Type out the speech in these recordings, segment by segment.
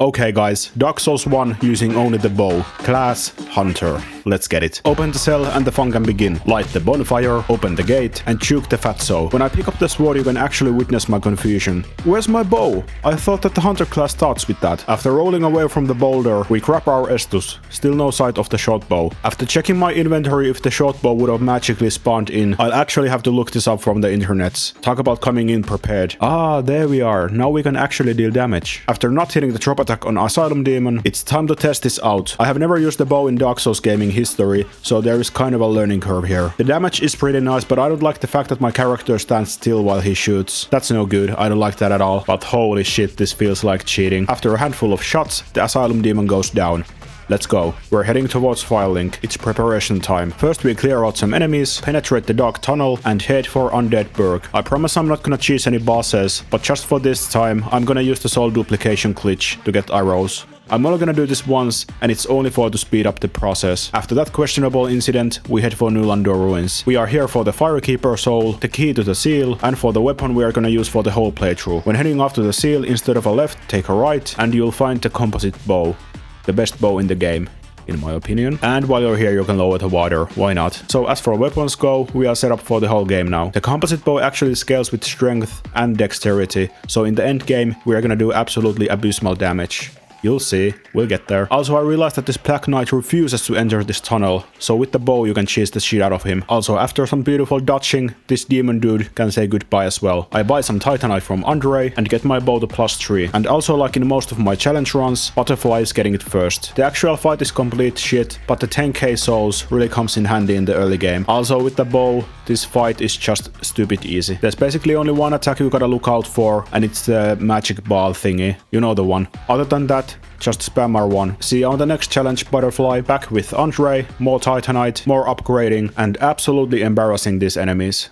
Okay guys, Dark Souls 1 using only the bow. Class Hunter. Let's get it. Open the cell and the fun can begin. Light the bonfire, open the gate, and juke the fatso. When I pick up the sword you can actually witness my confusion. Where's my bow? I thought that the hunter class starts with that. After rolling away from the boulder, we grab our Estus. Still no sight of the short bow. After checking my inventory if the short bow would have magically spawned in, I'll actually have to look this up from the internets. Talk about coming in prepared. Ah, there we are. Now we can actually deal damage. After not hitting the drop attack on Asylum Demon, it's time to test this out. I have never used the bow in Dark Souls gaming history, so there is kind of a learning curve here. The damage is pretty nice, but I don't like the fact that my character stands still while he shoots. That's no good, I don't like that at all. But holy shit, this feels like cheating. After a handful of shots, the Asylum Demon goes down. Let's go. We're heading towards File Link. It's preparation time. First we clear out some enemies, penetrate the dark tunnel, and head for Undead Burg. I promise I'm not gonna cheese any bosses, but just for this time, I'm gonna use the soul duplication glitch to get arrows. I'm only gonna do this once, and it's only for to speed up the process. After that questionable incident, we head for Anor Londo ruins. We are here for the Firekeeper soul, the key to the seal, and for the weapon we are gonna use for the whole playthrough. When heading off to the seal, instead of a left, take a right, and you'll find the Composite Bow. The best bow in the game, in my opinion. And while you're here you can lower the water, why not? So as for weapons go, we are set up for the whole game now. The Composite Bow actually scales with strength and dexterity, so in the end game we are gonna do absolutely abysmal damage. You'll see, we'll get there. Also I realized that this Black Knight refuses to enter this tunnel, so with the bow you can cheese the shit out of him. Also after some beautiful dodging, this demon dude can say goodbye as well. I buy some titanite from Andre and get my bow to +3. And also like in most of my challenge runs, Butterfly is getting it first. The actual fight is complete shit, but the 10k souls really comes in handy in the early game. Also with the bow, this fight is just stupid easy. There's basically only one attack you gotta look out for, and it's the magic ball thingy. You know the one. Other than that, just spam R1. See you on the next challenge, Butterfly. Back with Andre, more titanite, more upgrading, and absolutely embarrassing these enemies.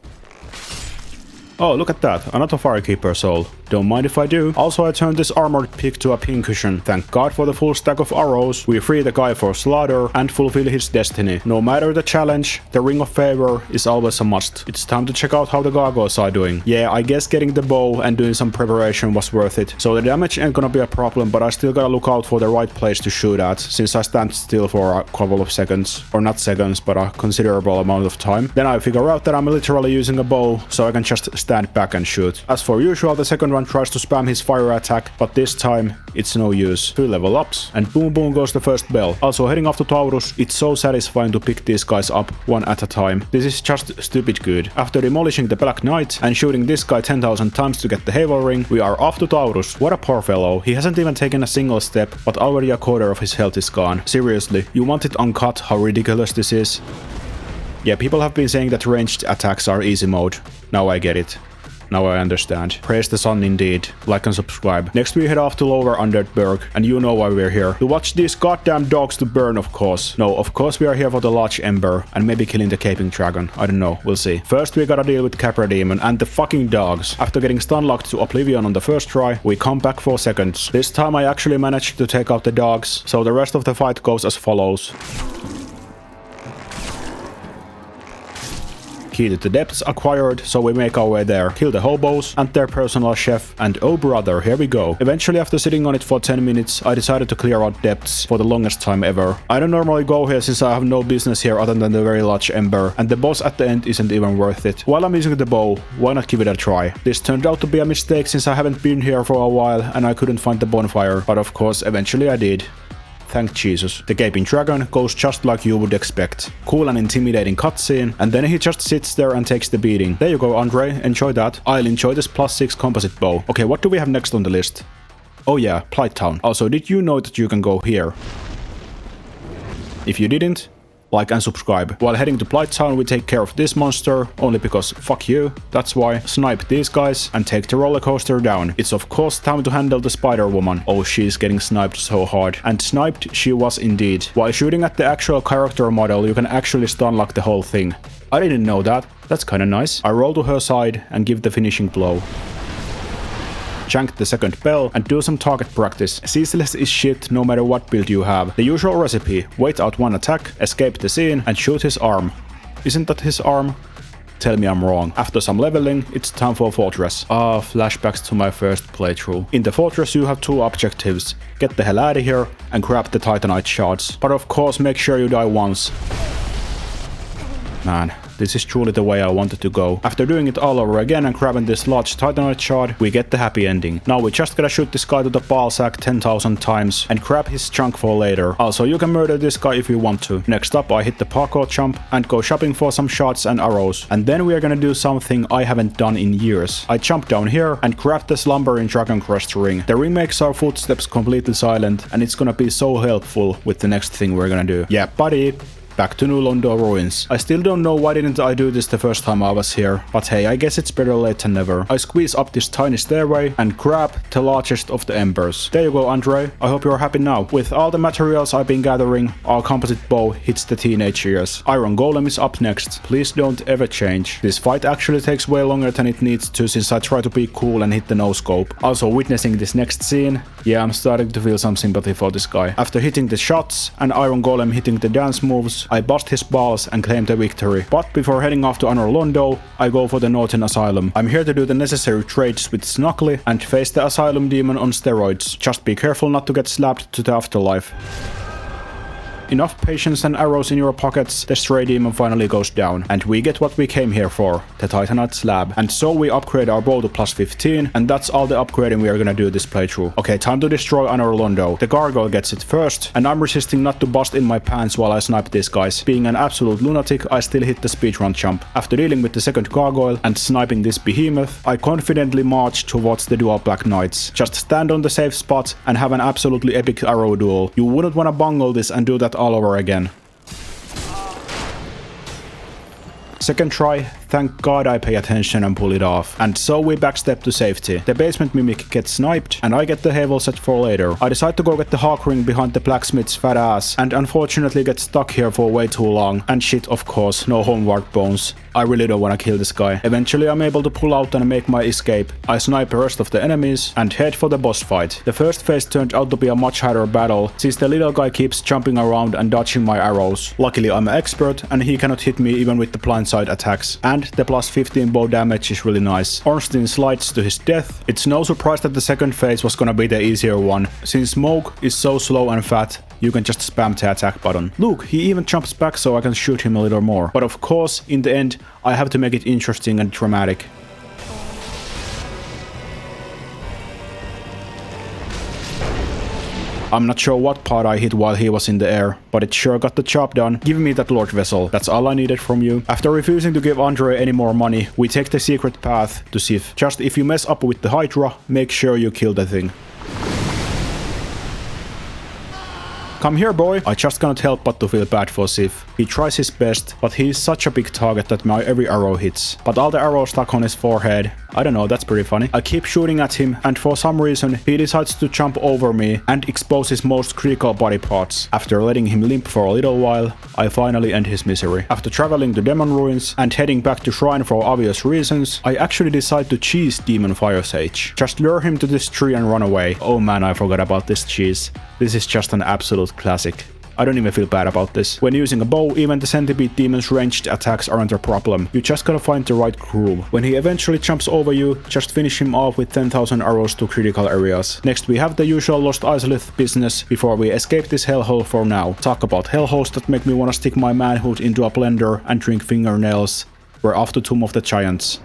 Oh, look at that, another Firekeeper soul. Don't mind if I do. Also I turned this armored pig to a pincushion. Thank god for the full stack of arrows. We free the guy for slaughter and fulfill his destiny. No matter the challenge, the Ring of Favor is always a must. It's time to check out how the gargoyles are doing. Yeah, I guess getting the bow and doing some preparation was worth it. So the damage ain't gonna be a problem, but I still gotta look out for the right place to shoot at, since I stand still for a couple of seconds. Or not seconds, but a considerable amount of time. Then I figure out that I'm literally using a bow, so I can just stand back and shoot. As for usual, the second one tries to spam his fire attack, but this time it's no use. 2 level ups, and boom boom goes the first bell. Also heading off to Taurus, it's so satisfying to pick these guys up one at a time. This is just stupid good. After demolishing the Black Knight and shooting this guy 10,000 times to get the Havel Ring, we are off to Taurus. What a poor fellow. He hasn't even taken a single step, but already a quarter of his health is gone. Seriously, you want it uncut how ridiculous this is? Yeah, people have been saying that ranged attacks are easy mode. Now I get it. Now I understand. Praise the sun indeed. Like and subscribe. Next we head off to Lower Undead Burg, and you know why we're here. To watch these goddamn dogs to burn, of course. No, of course we are here for the large ember, and maybe killing the Caping Dragon. I don't know, we'll see. First we gotta deal with Capra Demon and the fucking dogs. After getting stunlocked to Oblivion on the first try, we come back for seconds. This time I actually managed to take out the dogs, so the rest of the fight goes as follows. Key to the depths acquired, so we make our way there. Kill the hobos and their personal chef, and oh brother, here we go. Eventually after sitting on it for 10 minutes, I decided to clear out depths for the longest time ever. I don't normally go here since I have no business here other than the very large ember, and the boss at the end isn't even worth it. While I'm using the bow, why not give it a try? This turned out to be a mistake since I haven't been here for a while and I couldn't find the bonfire, but of course eventually I did. Thank Jesus. The Gaping Dragon goes just like you would expect. Cool and intimidating cutscene, and then he just sits there and takes the beating. There you go, Andre, enjoy that. I'll enjoy this +6 Composite Bow. Okay, what do we have next on the list? Oh yeah, Blighttown. Also, did you know that you can go here? If you didn't, like and subscribe. While heading to Blighttown we take care of this monster, only because fuck you, that's why. Snipe these guys and take the roller coaster down. It's of course time to handle the Spider Woman. Oh, she's getting sniped so hard. And sniped she was indeed. While shooting at the actual character model you can actually stunlock the whole thing. I didn't know that. That's kinda nice. I roll to her side and give the finishing blow. Shank the second bell and do some target practice. Ceaseless is shit no matter what build you have. The usual recipe, wait out one attack, escape the scene and shoot his arm. Isn't that his arm? Tell me I'm wrong. After some leveling, it's time for Fortress. Flashbacks to my first playthrough. In the Fortress you have two objectives. Get the hell out of here and grab the titanite shards. But of course make sure you die once. Man, this is truly the way I wanted to go. After doing it all over again and grabbing this large titanite shard, we get the happy ending. Now we just gotta shoot this guy to the ball sack 10,000 times and grab his chunk for later. Also, you can murder this guy if you want to. Next up, I hit the parkour jump and go shopping for some shards and arrows. And then we are gonna do something I haven't done in years. I jump down here and grab the Slumbering Dragoncrest ring. The ring makes our footsteps completely silent and it's gonna be so helpful with the next thing we're gonna do. Yeah, buddy. Back to Anor Londo ruins. I still don't know why didn't I do this the first time I was here, but hey, I guess it's better late than never. I squeeze up this tiny stairway and grab the largest of the embers. There you go, Andre. I hope you're happy now. With all the materials I've been gathering, our composite bow hits the teenage years. Iron Golem is up next. Please don't ever change. This fight actually takes way longer than it needs to since I try to be cool and hit the no-scope. Also, witnessing this next scene, yeah, I'm starting to feel some sympathy for this guy. After hitting the shots and Iron Golem hitting the dance moves, I bust his balls and claim the victory. But before heading off to Anor Londo, I go for the Northern Asylum. I'm here to do the necessary trades with Snuggly and face the Asylum demon on steroids. Just be careful not to get slapped to the afterlife. Enough patience and arrows in your pockets, the stray demon finally goes down, and we get what we came here for, the titanite slab. And so we upgrade our bow to plus 15, and that's all the upgrading we are gonna do this playthrough. Okay, time to destroy Anor Londo. The gargoyle gets it first, and I'm resisting not to bust in my pants while I snipe these guys. Being an absolute lunatic, I still hit the speedrun jump. After dealing with the second gargoyle and sniping this behemoth, I confidently march towards the dual black knights. Just stand on the safe spot and have an absolutely epic arrow duel. You wouldn't wanna bungle this and do that all over again. Second try, thank god I pay attention and pull it off. And so we backstep to safety. The basement mimic gets sniped and I get the Havel set for later. I decide to go get the hawk ring behind the blacksmith's fat ass and unfortunately get stuck here for way too long. And shit, of course, no homeward bones. I really don't want to kill this guy. Eventually I'm able to pull out and make my escape. I snipe the rest of the enemies and head for the boss fight. The first phase turned out to be a much harder battle since the little guy keeps jumping around and dodging my arrows. Luckily I'm an expert and he cannot hit me even with the blindside attacks. And the plus 15 bow damage is really nice. Ornstein slides to his death. It's no surprise that the second phase was gonna be the easier one. Since Smough is so slow and fat, you can just spam the attack button. Look, he even jumps back so I can shoot him a little more. But of course, in the end, I have to make it interesting and dramatic. I'm not sure what part I hit while he was in the air, but it sure got the job done. Give me that lordvessel, that's all I needed from you. After refusing to give Andre any more money, we take the secret path to Seath. Just if you mess up with the Hydra, make sure you kill the thing. Come here, boy. I just cannot help but to feel bad for Seath. He tries his best, but he is such a big target that my every arrow hits. But all the arrows stuck on his forehead. I don't know, that's pretty funny. I keep shooting at him, and for some reason, he decides to jump over me and expose his most critical body parts. After letting him limp for a little while, I finally end his misery. After traveling to Demon Ruins and heading back to Shrine for obvious reasons, I actually decide to cheese Demon Firesage. Just lure him to this tree and run away. Oh man, I forgot about this cheese. This is just an absolute classic. I don't even feel bad about this. When using a bow, even the centipede demon's ranged attacks aren't a problem. You just gotta find the right groove. When he eventually jumps over you, just finish him off with 10,000 arrows to critical areas. Next we have the usual Lost Izalith business before we escape this hellhole for now. Talk about hellholes that make me wanna stick my manhood into a blender and drink fingernails. We're off to Tomb of the Giants.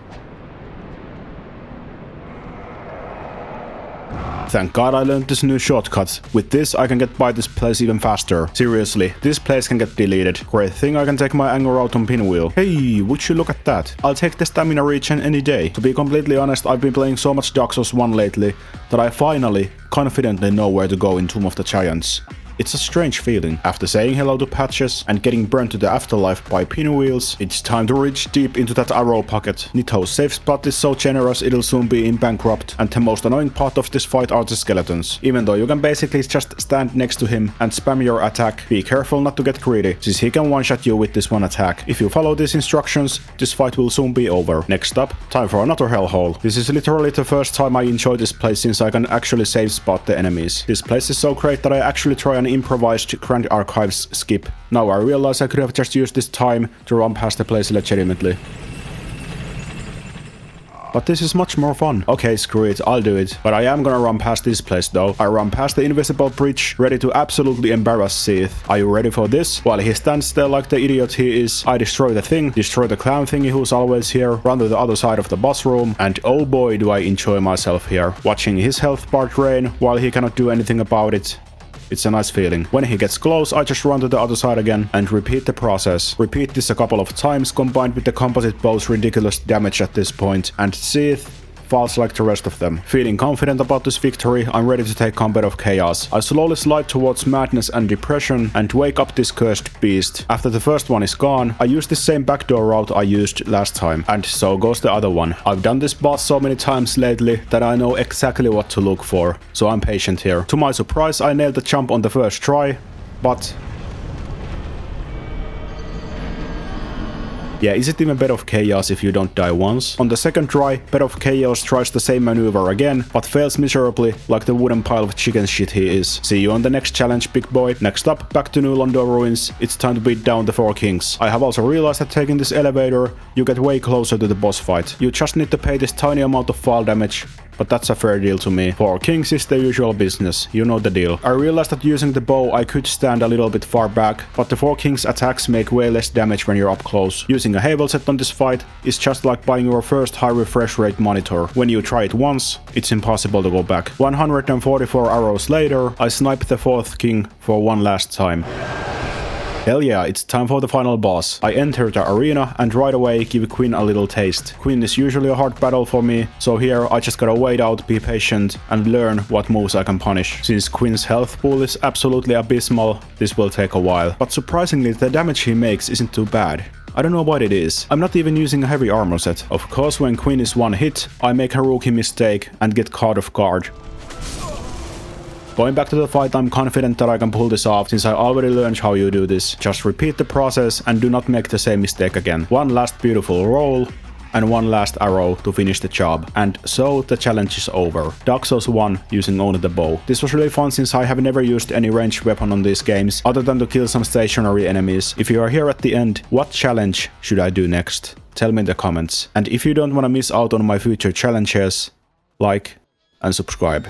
Thank god I learned this new shortcut. With this I can get by this place even faster. Seriously, this place can get deleted. Great thing I can take my anger out on Pinwheel. Hey, would you look at that? I'll take the stamina regen any day. To be completely honest, I've been playing so much Dark Souls 1 lately that I finally, confidently know where to go in Tomb of the Giants. It's a strange feeling. After saying hello to Patches and getting burnt to the afterlife by pinwheels, it's time to reach deep into that arrow pocket. Nito's safe spot is so generous it'll soon be in bankrupt, and the most annoying part of this fight are the skeletons. Even though you can basically just stand next to him and spam your attack, be careful not to get greedy, since he can one-shot you with this one attack. If you follow these instructions, this fight will soon be over. Next up, time for another hellhole. This is literally the first time I enjoy this place since I can actually safe spot the enemies. This place is so great that I actually try an improvised Grand Archives skip. Now I realize I could have just used this time to run past the place legitimately. But this is much more fun. Okay, screw it, I'll do it. But I am gonna run past this place though. I run past the invisible bridge, ready to absolutely embarrass Seath. Are you ready for this? While he stands there like the idiot he is, I destroy the thing, destroy the clown thingy who's always here, run to the other side of the boss room, and oh boy do I enjoy myself here. Watching his health bar drain while he cannot do anything about it. It's a nice feeling. When he gets close, I just run to the other side again and repeat the process. Repeat this a couple of times combined with the Composite Bow's ridiculous damage at this point, and Seath falls like the rest of them. Feeling confident about this victory, I'm ready to take combat of chaos. I slowly slide towards madness and depression and wake up this cursed beast. After the first one is gone, I use the same backdoor route I used last time, and so goes the other one. I've done this boss so many times lately that I know exactly what to look for, so I'm patient here. To my surprise, I nailed the jump on the first try, but yeah, is it even Bed of Chaos if you don't die once? On the second try, Bed of Chaos tries the same maneuver again, but fails miserably like the wooden pile of chicken shit he is. See you on the next challenge, big boy. Next up, back to New Londo ruins. It's time to beat down the 4 kings. I have also realized that taking this elevator, you get way closer to the boss fight. You just need to pay this tiny amount of fall damage, but that's a fair deal to me. 4 kings is the usual business, you know the deal. I realized that using the bow I could stand a little bit far back, but the 4 kings attacks make way less damage when you're up close. Using a Havel set on this fight is just like buying your first high refresh rate monitor. When you try it once, it's impossible to go back. 144 arrows later, I snipe the 4th king for one last time. Hell yeah, it's time for the final boss. I enter the arena and right away give Quinn a little taste. Quinn is usually a hard battle for me, so here I just gotta wait out, be patient, and learn what moves I can punish. Since Quinn's health pool is absolutely abysmal, this will take a while. But surprisingly, the damage he makes isn't too bad. I don't know what it is. I'm not even using a heavy armor set. Of course, when Quinn is one hit, I make a rookie mistake and get caught off guard. Going back to the fight, I'm confident that I can pull this off since I already learned how you do this. Just repeat the process and do not make the same mistake again. One last beautiful roll and one last arrow to finish the job. And so the challenge is over. Dark Souls 1 using only the bow. This was really fun since I have never used any ranged weapon on these games other than to kill some stationary enemies. If you are here at the end, what challenge should I do next? Tell me in the comments. And if you don't want to miss out on my future challenges, like and subscribe.